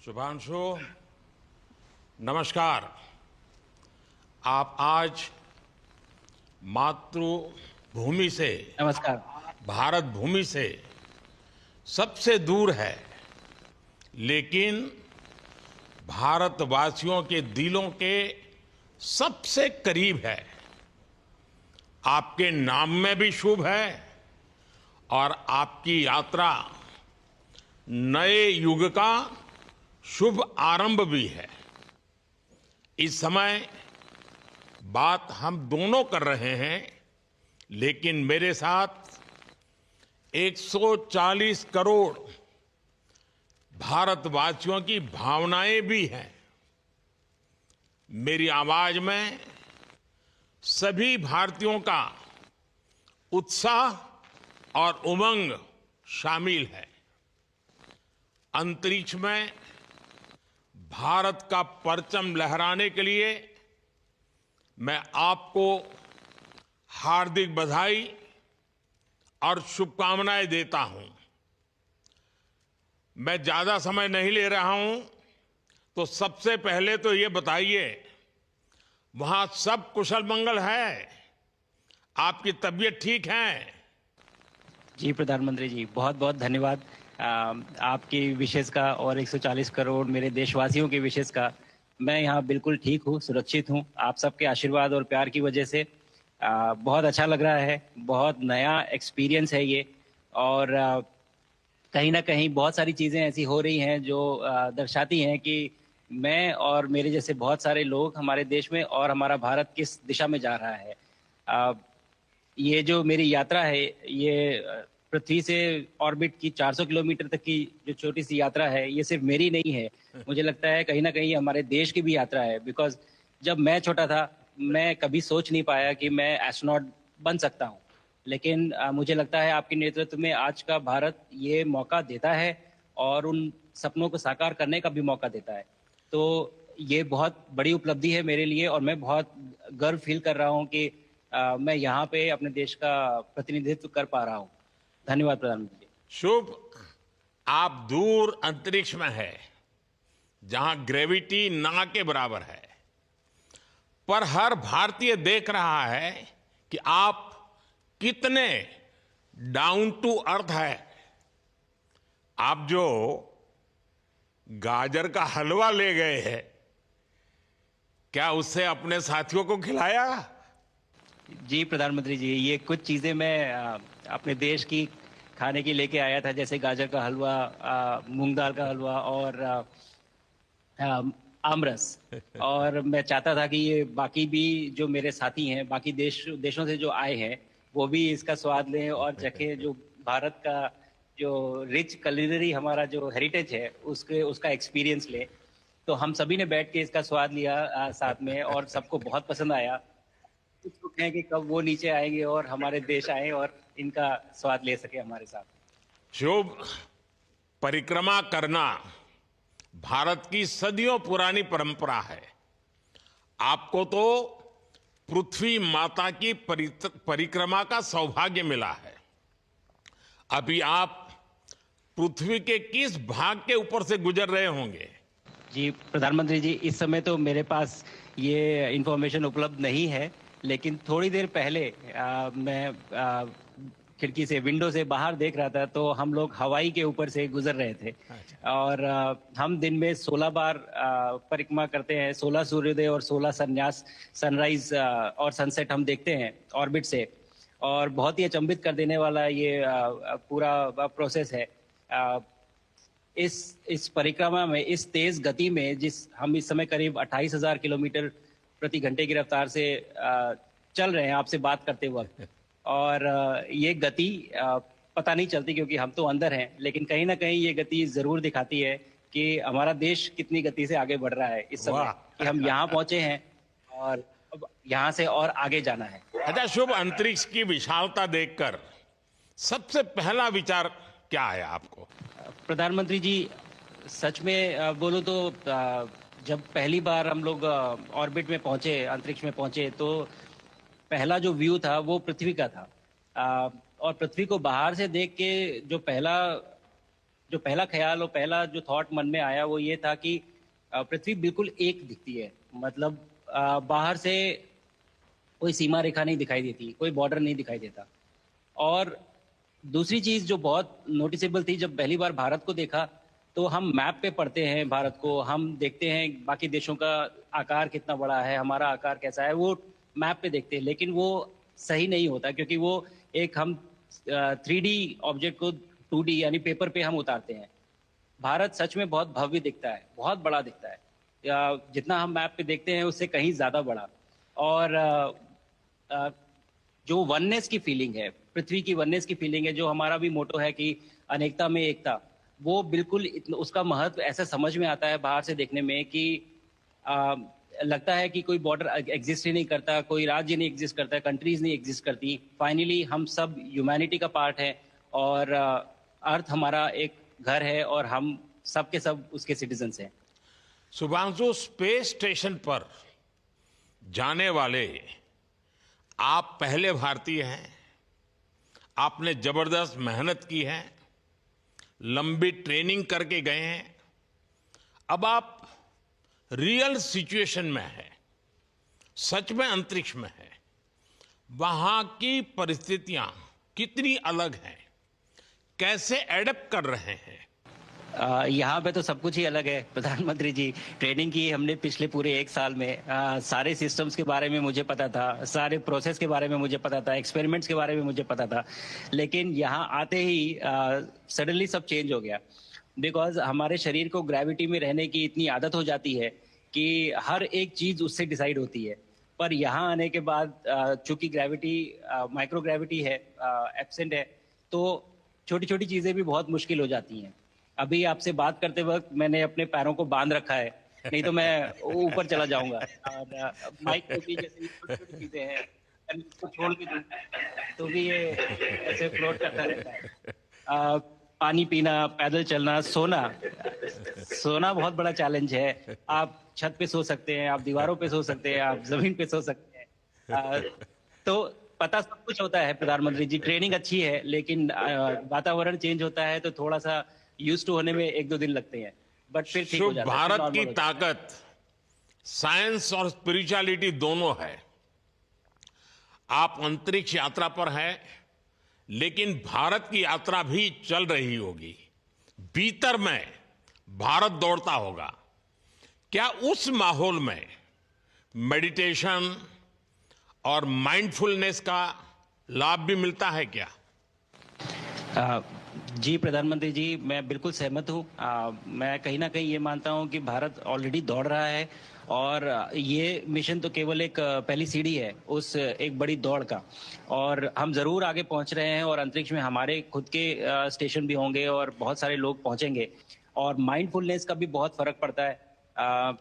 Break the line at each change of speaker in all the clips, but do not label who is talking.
शुभांशु, नमस्कार। आप आज मातृभूमि से,
नमस्कार।
भारत भूमि से सबसे दूर है, लेकिन भारतवासियों के दिलों के सबसे करीब है। आपके नाम में भी शुभ है और आपकी यात्रा नए युग का शुभ आरंभ भी है। इस समय बात हम दोनों कर रहे हैं, लेकिन मेरे साथ 140 करोड़ भारतवासियों की भावनाएं भी हैं। मेरी आवाज में सभी भारतीयों का उत्साह और उमंग शामिल है। अंतरिक्ष में भारत का परचम लहराने के लिए मैं आपको हार्दिक बधाई और शुभकामनाएं देता हूं। मैं ज्यादा समय नहीं ले रहा हूं, तो सबसे पहले तो ये बताइए, वहां सब कुशल मंगल है? आपकी तबीयत ठीक है?
जी प्रधानमंत्री जी, बहुत बहुत धन्यवाद आपकी विशेष का और 140 करोड़ मेरे देशवासियों की विशेष का। मैं यहाँ बिल्कुल ठीक हूँ, सुरक्षित हूँ। आप सबके आशीर्वाद और प्यार की वजह से बहुत अच्छा लग रहा है। बहुत नया एक्सपीरियंस है ये। और कहीं ना कहीं बहुत सारी चीज़ें ऐसी हो रही हैं जो दर्शाती हैं कि मैं और मेरे जैसे बहुत सारे लोग हमारे देश में और हमारा भारत किस दिशा में जा रहा है। ये जो मेरी यात्रा है, ये पृथ्वी से ऑर्बिट की 400 किलोमीटर तक की जो छोटी सी यात्रा है, ये सिर्फ मेरी नहीं है। मुझे लगता है कहीं ना कहीं हमारे देश की भी यात्रा है। बिकॉज जब मैं छोटा था, मैं कभी सोच नहीं पाया कि मैं एस्ट्रोनॉट बन सकता हूँ। लेकिन मुझे लगता है आपके नेतृत्व में आज का भारत ये मौका देता है और उन सपनों को साकार करने का भी मौका देता है। तो ये बहुत बड़ी उपलब्धि है मेरे लिए और मैं बहुत गर्व फील कर रहा हूँ कि मैं यहाँ पे अपने देश का प्रतिनिधित्व कर पा रहा हूँ। धन्यवाद प्रधानमंत्री।
शुभ। आप दूर अंतरिक्ष में है, जहां ग्रेविटी ना के बराबर है, पर हर भारतीय देख रहा है कि आप कितने डाउन टू अर्थ है। आप जो गाजर का हलवा ले गए हैं, क्या उससे अपने साथियों को खिलाया?
जी प्रधानमंत्री जी, ये कुछ चीज़ें मैं अपने देश की खाने की लेके आया था, जैसे गाजर का हलवा, मूंग दाल का हलवा और आमरस। और मैं चाहता था कि ये बाकी भी जो मेरे साथी हैं, बाकी देशों से जो आए हैं, वो भी इसका स्वाद लें और चखें। जो भारत का जो रिच culinary हमारा जो हेरिटेज है, उसका एक्सपीरियंस लें। तो हम सभी ने बैठ के इसका स्वाद लिया साथ में, और सबको बहुत पसंद आया। कुछ लोग हैं कि कब वो नीचे आएंगे और हमारे देश आए और इनका स्वाद ले सके हमारे साथ।
शुभ। परिक्रमा करना भारत की सदियों पुरानी परंपरा है। आपको तो पृथ्वी माता की परिक्रमा का सौभाग्य मिला है। अभी आप पृथ्वी के किस भाग के ऊपर से गुजर रहे होंगे?
जी प्रधानमंत्री जी, इस समय तो मेरे पास ये इंफॉर्मेशन उपलब्ध नहीं है, लेकिन थोड़ी देर पहले मैं खिड़की से, विंडो से बाहर देख रहा था, तो हम लोग हवाई के ऊपर से गुजर रहे थे। और हम दिन में 16 बार परिक्रमा करते हैं। 16 सूर्योदय और 16 संन्यास, सनराइज और सनसेट हम देखते हैं ऑर्बिट से। और बहुत ही अचंभित कर देने वाला ये पूरा प्रोसेस है। इस परिक्रमा में, इस तेज गति में, हम इस समय करीब 28,000 किलोमीटर प्रति घंटे की रफ्तार से चल रहे हैं आपसे बात करते वक्त। और ये गति पता नहीं चलती क्योंकि हम तो अंदर हैं, लेकिन कहीं ना कहीं ये गति जरूर दिखाती है कि हमारा देश कितनी गति से आगे बढ़ रहा है इस समय, कि हम यहाँ पहुंचे हैं और अब यहाँ से और आगे जाना है।
अच्छा शुभ, अंतरिक्ष की विशालता देखकर सबसे पहला विचार क्या आया आपको?
प्रधानमंत्री जी, सच में बोलो तो जब पहली बार हम लोग ऑर्बिट में पहुंचे, अंतरिक्ष में पहुंचे, तो पहला जो व्यू था वो पृथ्वी का था। और पृथ्वी को बाहर से देख के जो पहला जो पहला ख्याल और पहला जो थॉट मन में आया वो ये था कि पृथ्वी बिल्कुल एक दिखती है। मतलब बाहर से कोई सीमा रेखा नहीं दिखाई देती, कोई बॉर्डर नहीं दिखाई देता। और दूसरी चीज जो बहुत नोटिसेबल थी, जब पहली बार भारत को देखा तो हम मैप पे पढ़ते हैं भारत को, हम देखते हैं बाकी देशों का आकार कितना बड़ा है, हमारा आकार कैसा है, वो मैप पे देखते हैं, लेकिन वो सही नहीं होता क्योंकि वो एक हम 3D ऑब्जेक्ट को 2D यानी पेपर पे हम उतारते हैं। भारत सच में बहुत भव्य दिखता है, बहुत बड़ा दिखता है, या जितना हम मैप पे देखते हैं उससे कहीं ज्यादा बड़ा। और जो वननेस की फीलिंग है, पृथ्वी की वननेस की फीलिंग है, जो हमारा भी मोटो है कि अनेकता में एकता, वो बिल्कुल उसका महत्व ऐसा समझ में आता है बाहर से देखने में कि लगता है कि कोई बॉर्डर एग्जिस्ट ही नहीं करता, कोई राज्य नहीं एग्जिस्ट करता, कंट्रीज नहीं एग्जिस्ट करती। फाइनली हम सब ह्यूमैनिटी का पार्ट है और अर्थ हमारा एक घर है और हम सब के सब उसके सिटीजन्स हैं।
शुभांशु, स्पेस स्टेशन पर जाने वाले आप पहले भारतीय हैं। आपने जबरदस्त मेहनत की है, लंबी ट्रेनिंग करके गए हैं। अब आप रियल सिचुएशन में है, सच में अंतरिक्ष में है। वहां की परिस्थितियां कितनी अलग हैं, कैसे एडप्ट कर रहे हैं?
यहाँ पे तो सब कुछ ही अलग है प्रधानमंत्री जी। ट्रेनिंग की हमने पिछले पूरे 1 साल में। सारे सिस्टम्स के बारे में मुझे पता था, सारे प्रोसेस के बारे में मुझे पता था, एक्सपेरिमेंट्स के बारे में मुझे पता था, लेकिन यहाँ आते ही सडनली सब चेंज हो गया। बिकॉज हमारे शरीर को ग्रेविटी में रहने की इतनी आदत हो जाती है कि हर एक चीज उससे डिसाइड होती है। पर यहाँ आने के बाद चूंकि ग्रेविटी माइक्रो ग्रेविटी है, एब्सेंट है, तो छोटी छोटी चीजें भी बहुत मुश्किल हो जाती हैं। अभी आपसे बात करते वक्त मैंने अपने पैरों को बांध रखा है, नहीं तो मैं ऊपर चला जाऊंगा। और माइक पे भी जैसे छोटी छोटी चीजें हैं, इसको छोड़ के दूं तो भी ये ऐसे फ्लोट करता रहता है। पानी पीना, पैदल चलना, सोना बहुत बड़ा चैलेंज है। आप छत पे सो सकते हैं, आप दीवारों पे सो सकते हैं, आप जमीन पे सो सकते हैं। तो पता सब कुछ होता है प्रधानमंत्री जी, ट्रेनिंग अच्छी है, लेकिन वातावरण चेंज होता है तो थोड़ा सा यूज टू होने में 1-2 दिन लगते हैं, बट फिर ठीक हो जाता है।
भारत की ताकत साइंस और स्पिरिचुअलिटी दोनों है। आप अंतरिक्ष यात्रा पर हैं, लेकिन भारत की यात्रा भी चल रही होगी। भीतर में भारत दौड़ता होगा। क्या उस माहौल में मेडिटेशन और माइंडफुलनेस का लाभ भी मिलता है क्या?
जी प्रधानमंत्री जी, मैं बिल्कुल सहमत हूँ। मैं कहीं ना कहीं ये मानता हूँ कि भारत ऑलरेडी दौड़ रहा है और ये मिशन तो केवल एक पहली सीढ़ी है उस एक बड़ी दौड़ का। और हम जरूर आगे पहुंच रहे हैं और अंतरिक्ष में हमारे खुद के स्टेशन भी होंगे और बहुत सारे लोग पहुंचेंगे। और माइंडफुलनेस का भी बहुत फर्क पड़ता है।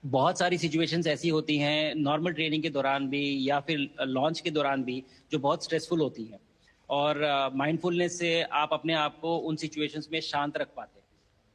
बहुत सारी सिचुएशंस ऐसी होती हैं नॉर्मल ट्रेनिंग के दौरान भी या फिर लॉन्च के दौरान भी, जो बहुत स्ट्रेसफुल होती हैं। और माइंडफुलनेस से आप अपने आप को उन सिचुएशंस में शांत रख पाते हैं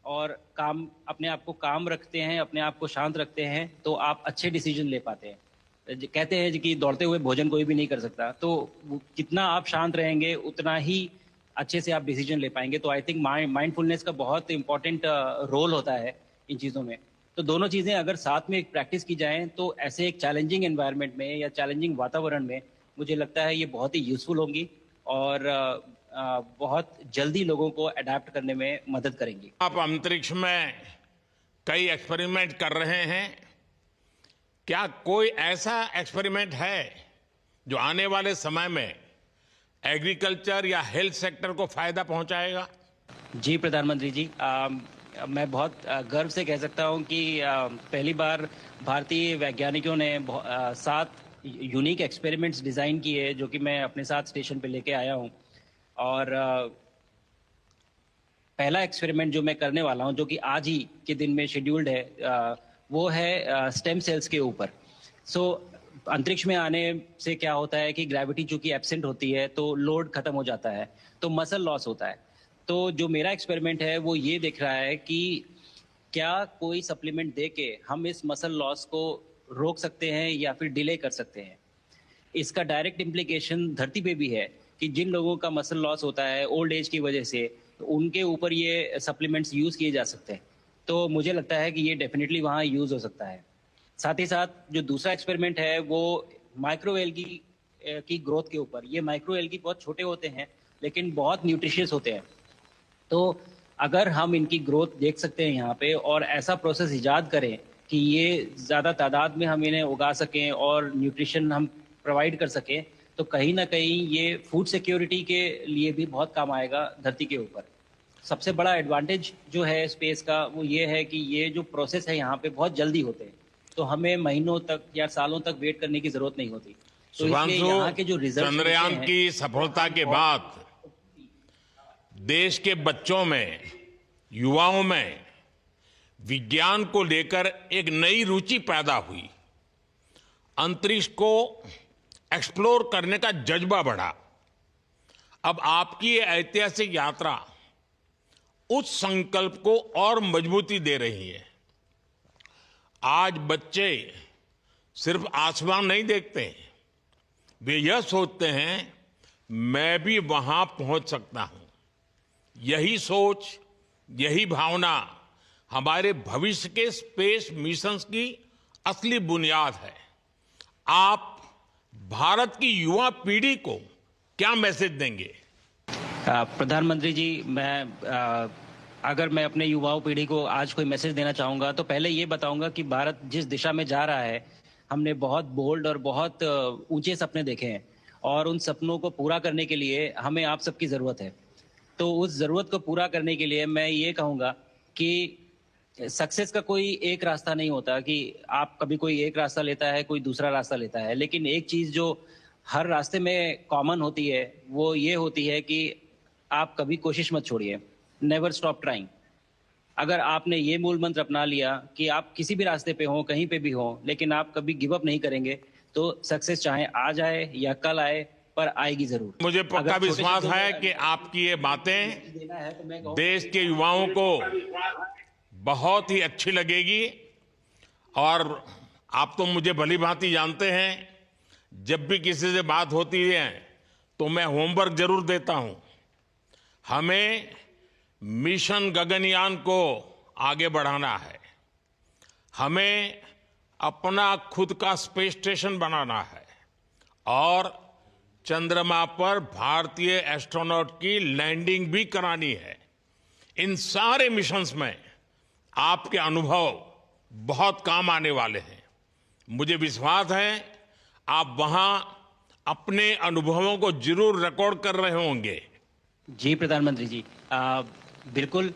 और अपने आप को काम रखते हैं, अपने आप को शांत रखते हैं, तो आप अच्छे डिसीजन ले पाते हैं। कहते हैं कि दौड़ते हुए भोजन कोई भी नहीं कर सकता, तो जितना आप शांत रहेंगे उतना ही अच्छे से आप डिसीजन ले पाएंगे। तो आई थिंक माइंडफुलनेस का बहुत इंपॉर्टेंट रोल होता है इन चीज़ों में। तो दोनों चीज़ें अगर साथ में प्रैक्टिस की जाएं तो ऐसे एक चैलेंजिंग एनवायरनमेंट में या चैलेंजिंग वातावरण में मुझे लगता है ये बहुत ही यूजफुल होंगी और बहुत जल्दी लोगों को अडेप्ट करने में मदद करेंगी।
आप अंतरिक्ष में कई एक्सपेरिमेंट कर रहे हैं। क्या कोई ऐसा एक्सपेरिमेंट है जो आने वाले समय में एग्रीकल्चर या हेल्थ सेक्टर को फायदा पहुंचाएगा?
जी प्रधानमंत्री जी, मैं बहुत गर्व से कह सकता हूं कि पहली बार भारतीय वैज्ञानिकों ने 7 यूनिक एक्सपेरिमेंट्स डिज़ाइन किए जो कि मैं अपने साथ स्टेशन पे लेके आया हूं। और पहला एक्सपेरिमेंट जो मैं करने वाला हूं, जो कि आज ही के दिन में शेड्यूल्ड है, वो है स्टेम सेल्स के ऊपर। अंतरिक्ष में आने से क्या होता है कि ग्रेविटी चूंकि एब्सेंट होती है तो लोड खत्म हो जाता है, तो मसल लॉस होता है। तो जो मेरा एक्सपेरिमेंट है वो ये देख रहा है कि क्या कोई सप्लीमेंट दे के हम इस मसल लॉस को रोक सकते हैं या फिर डिले कर सकते हैं। इसका डायरेक्ट इम्प्लीकेशन धरती पे भी है कि जिन लोगों का मसल लॉस होता है ओल्ड एज की वजह से, उनके ऊपर ये सप्लीमेंट्स यूज़ किए जा सकते हैं। तो मुझे लगता है कि ये डेफिनेटली वहाँ यूज़ हो सकता है। साथ ही साथ जो दूसरा एक्सपेरिमेंट है वो माइक्रो एल्गी की ग्रोथ के ऊपर। ये माइक्रो एल्गी बहुत छोटे होते हैं लेकिन बहुत न्यूट्रिशियस होते हैं। तो अगर हम इनकी ग्रोथ देख सकते हैं यहाँ पे और ऐसा प्रोसेस इजाद करें कि ये ज़्यादा तादाद में हम इन्हें उगा सकें और न्यूट्रिशन हम प्रोवाइड कर सकें, तो कहीं ना कहीं ये फूड सिक्योरिटी के लिए भी बहुत काम आएगा धरती के ऊपर। सबसे बड़ा एडवांटेज जो है स्पेस का वो ये है कि ये जो प्रोसेस है यहाँ पे बहुत जल्दी होते हैं, तो हमें महीनों तक या सालों तक वेट करने की जरूरत नहीं होती। तो इसलिए
शुभांशु,
यहाँ के जो रिजल्ट
चंद्रयान की सफलता के बाद देश के बच्चों में, युवाओं में विज्ञान को लेकर एक नई रुचि पैदा हुई। अंतरिक्ष को एक्सप्लोर करने का जज्बा बढ़ा। अब आपकी ये ऐतिहासिक यात्रा उस संकल्प को और मजबूती दे रही है। आज बच्चे सिर्फ आसमान नहीं देखते, वे यह सोचते हैं मैं भी वहां पहुंच सकता हूं। यही सोच, यही भावना हमारे भविष्य के स्पेस मिशंस की असली बुनियाद है। आप भारत की युवा पीढ़ी को क्या मैसेज देंगे?
प्रधानमंत्री जी, अगर मैं अपने युवाओं पीढ़ी को आज कोई मैसेज देना चाहूंगा तो पहले ये बताऊंगा कि भारत जिस दिशा में जा रहा है, हमने बहुत बोल्ड और बहुत ऊंचे सपने देखे हैं और उन सपनों को पूरा करने के लिए हमें आप सबकी ज़रूरत है। तो उस ज़रूरत को पूरा करने के लिए मैं ये कहूँगा कि सक्सेस का कोई एक रास्ता नहीं होता कि आप कभी कोई एक रास्ता लेता है, कोई दूसरा रास्ता लेता है, लेकिन एक चीज़ जो हर रास्ते में कॉमन होती है वो ये होती है कि आप कभी कोशिश मत छोड़िए, नेवर स्टॉप ट्राइंग। अगर आपने ये मूल मंत्र अपना लिया कि आप किसी भी रास्ते पे हो, कहीं पे भी हो, लेकिन आप कभी गिव अप नहीं करेंगे, तो सक्सेस चाहे आ जाए या कल आए, पर आएगी जरूर।
मुझे पक्का विश्वास है कि आपकी ये बातें देश के युवाओं को बहुत ही अच्छी लगेगी। और आप तो मुझे भली भांति जानते हैं, जब भी किसी से बात होती है तो मैं होमवर्क जरूर देता हूं। हमें मिशन गगनयान को आगे बढ़ाना है, हमें अपना खुद का स्पेस स्टेशन बनाना है और चंद्रमा पर भारतीय एस्ट्रोनॉट की लैंडिंग भी करानी है। इन सारे मिशंस में आपके अनुभव बहुत काम आने वाले हैं। मुझे विश्वास है आप वहां अपने अनुभवों को जरूर रिकॉर्ड कर रहे होंगे।
जी प्रधानमंत्री जी, बिल्कुल।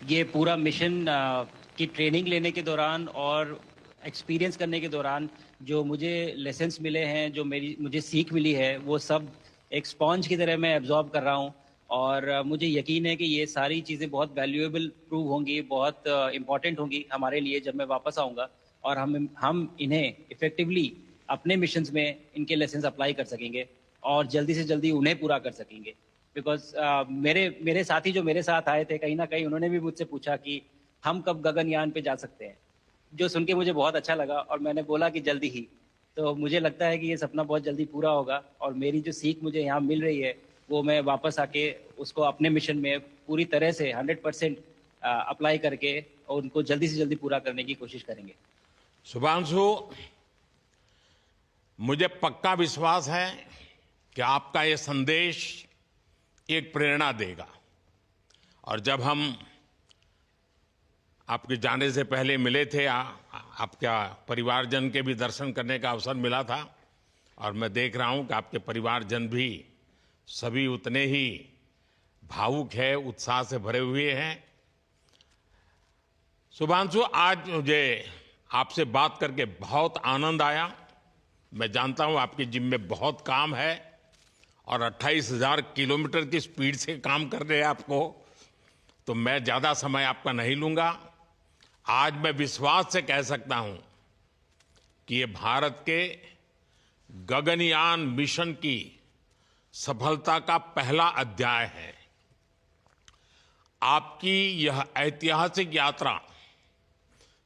ये पूरा मिशन की ट्रेनिंग लेने के दौरान और एक्सपीरियंस करने के दौरान जो मुझे लेसन्स मिले हैं, जो मुझे सीख मिली है, वो सब एक स्पॉन्ज की तरह मैं एब्जॉर्ब कर रहा हूँ। और मुझे यकीन है कि ये सारी चीज़ें बहुत वैल्यूएबल प्रूव होंगी, बहुत इम्पॉर्टेंट होंगी हमारे लिए जब मैं वापस आऊँगा, और हम इन्हें इफेक्टिवली अपने मिशंस में इनके लेसन्स अप्लाई कर सकेंगे और जल्दी से जल्दी उन्हें पूरा कर सकेंगे। बिकॉज मेरे साथी जो मेरे साथ आए थे, कहीं ना कहीं उन्होंने भी मुझसे पूछा कि हम कब गगनयान पे जा सकते हैं, जो सुन के मुझे बहुत अच्छा लगा और मैंने बोला कि जल्दी ही। तो मुझे लगता है कि ये सपना बहुत जल्दी पूरा होगा और मेरी जो सीख मुझे यहाँ मिल रही है वो मैं वापस आके उसको अपने मिशन में पूरी तरह से 100% अप्लाई करके और उनको जल्दी से जल्दी पूरा करने की कोशिश करेंगे।
शुभांशु, मुझे पक्का विश्वास है कि आपका ये संदेश एक प्रेरणा देगा। और जब हम आपके जाने से पहले मिले थे, आपका परिवारजन के भी दर्शन करने का अवसर मिला था और मैं देख रहा हूं कि आपके परिवारजन भी सभी उतने ही भावुक है, उत्साह से भरे हुए हैं। शुभांशु, आज मुझे आपसे बात करके बहुत आनंद आया। मैं जानता हूं आपके जिम्मे बहुत काम है और 28,000 किलोमीटर की स्पीड से काम कर रहे हैं आपको, तो मैं ज़्यादा समय आपका नहीं लूंगा। आज मैं विश्वास से कह सकता हूं कि ये भारत के गगनयान मिशन की सफलता का पहला अध्याय है। आपकी यह ऐतिहासिक यात्रा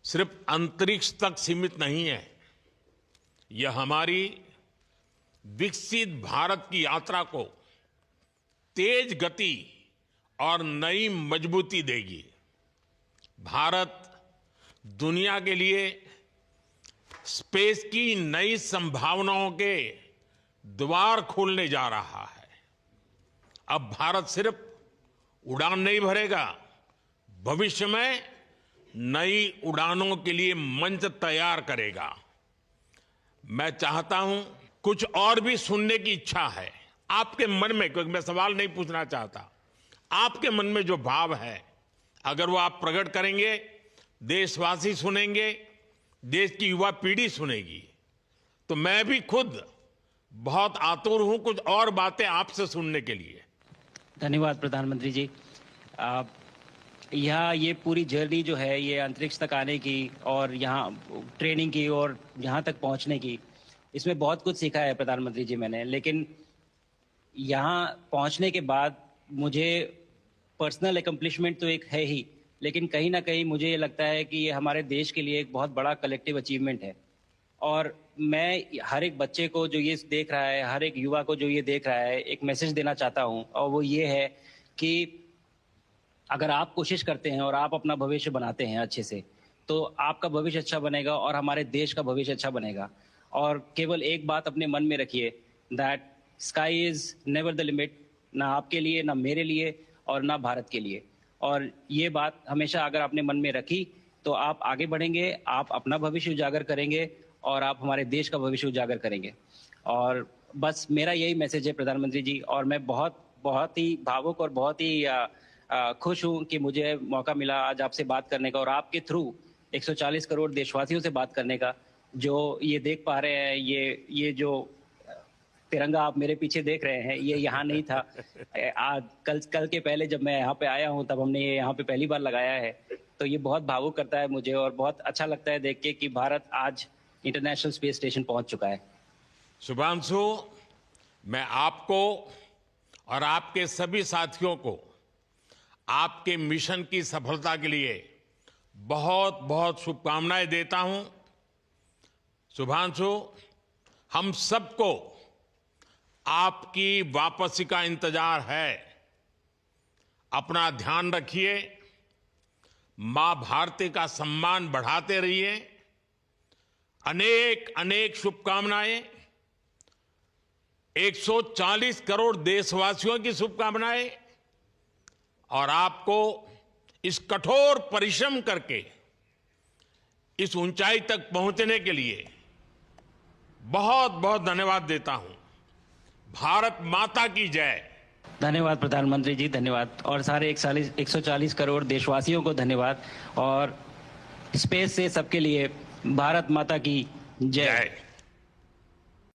सिर्फ अंतरिक्ष तक सीमित नहीं है, यह हमारी विकसित भारत की यात्रा को तेज गति और नई मजबूती देगी। भारत दुनिया के लिए स्पेस की नई संभावनाओं के द्वार खोलने जा रहा है। अब भारत सिर्फ उड़ान नहीं भरेगा, भविष्य में नई उड़ानों के लिए मंच तैयार करेगा। मैं चाहता हूं, कुछ और भी सुनने की इच्छा है आपके मन में, क्योंकि मैं सवाल नहीं पूछना चाहता, आपके मन में जो भाव है अगर वो आप प्रकट करेंगे, देशवासी सुनेंगे, देश की युवा पीढ़ी सुनेगी, तो मैं भी खुद बहुत आतुर हूं कुछ और बातें आपसे सुनने के लिए।
धन्यवाद प्रधानमंत्री जी। यहाँ ये पूरी जर्नी जो है, ये अंतरिक्ष तक आने की और यहाँ ट्रेनिंग की और यहाँ तक पहुँचने की, इसमें बहुत कुछ सीखा है प्रधानमंत्री जी मैंने। लेकिन यहाँ पहुँचने के बाद मुझे पर्सनल एकम्प्लिशमेंट तो एक है ही, लेकिन कहीं ना कहीं मुझे ये लगता है कि ये हमारे देश के लिए एक बहुत बड़ा कलेक्टिव अचीवमेंट है। और मैं हर एक बच्चे को जो ये देख रहा है, हर एक युवा को जो ये देख रहा है, एक मैसेज देना चाहता हूँ, और वो ये है कि अगर आप कोशिश करते हैं और आप अपना भविष्य बनाते हैं अच्छे से, तो आपका भविष्य अच्छा बनेगा और हमारे देश का भविष्य अच्छा बनेगा। और केवल एक बात अपने मन में रखिए, that sky is never the limit, ना आपके लिए, ना मेरे लिए और ना भारत के लिए। और ये बात हमेशा अगर आपने मन में रखी तो आप आगे बढ़ेंगे, आप अपना भविष्य उजागर करेंगे और आप हमारे देश का भविष्य उजागर करेंगे। और बस मेरा यही मैसेज है प्रधानमंत्री जी। और मैं बहुत ही भावुक और बहुत ही खुश हूं कि मुझे मौका मिला आज आपसे बात करने का और आपके थ्रू 140 करोड़ देशवासियों से बात करने का। जो ये देख पा रहे हैं, ये जो तिरंगा आप मेरे पीछे देख रहे हैं, ये यहाँ नहीं था। आज कल के पहले जब मैं यहाँ पे आया हूँ तब हमने ये यहाँ पे पहली बार लगाया है। तो ये बहुत भावुक करता है मुझे और बहुत अच्छा लगता है देख के कि भारत आज इंटरनेशनल स्पेस स्टेशन पहुंच चुका है।
शुभांशु, मैं आपको और आपके सभी साथियों को आपके मिशन की सफलता के लिए बहुत बहुत शुभकामनाएं देता हूं। शुभांशु, हम सबको आपकी वापसी का इंतजार है। अपना ध्यान रखिए, मां भारती का सम्मान बढ़ाते रहिए। अनेक अनेक शुभकामनाएं, 140 करोड़ देशवासियों की शुभकामनाएं, और आपको इस कठोर परिश्रम करके इस ऊंचाई तक पहुंचने के लिए बहुत बहुत धन्यवाद देता हूं। भारत माता की जय।
धन्यवाद प्रधानमंत्री जी, धन्यवाद। और सारे 140 करोड़ देशवासियों को धन्यवाद। और स्पेस से सबके लिए भारत माता की जय।